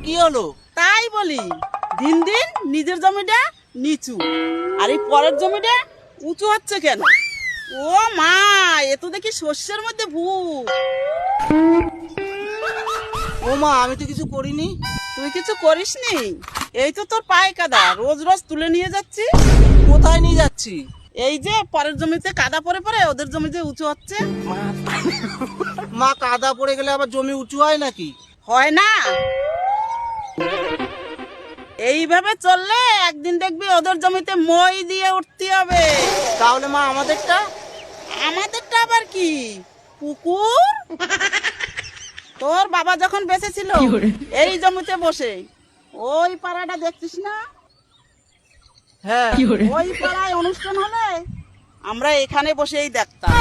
কি হলো? তাই বলি, দিন দিন নিজের জমিটা নিচু আর এই পরের জমিটা উঁচু হচ্ছে কেন? ও মা, এ তো দেখি শস্যের মধ্যে ভূত। ও মা, আমি তো কিছু করিনি। তুই কিছু করিসনি? এই তো তোর পায়ে কাদা, রোজ রোজ তুলে নিয়ে যাচ্ছি। কোথায় নিয়ে যাচ্ছি? এই যে পরের জমিতে কাদা পড়ে পড়ে ওদের জমিতে উঁচু হচ্ছে। মা, কাদা পড়ে গেলে আবার জমি উঁচু হয় নাকি? হয় না? এইভাবে চললে একদিন দেখবি ওদের জমিতে মই দিয়ে উঠতে হবে। তাহলে মা আমাদেরটা? আমাদেরটা আবার কি, পুকুর? তোর বাবা যখন বেঁচে ছিল এই জমিতে বসে ওই পাড়াটা দেখছিস না? হ্যাঁ। ওই পাড়ায় অনুষ্ঠান হলে আমরা এখানে বসেই দেখতাম।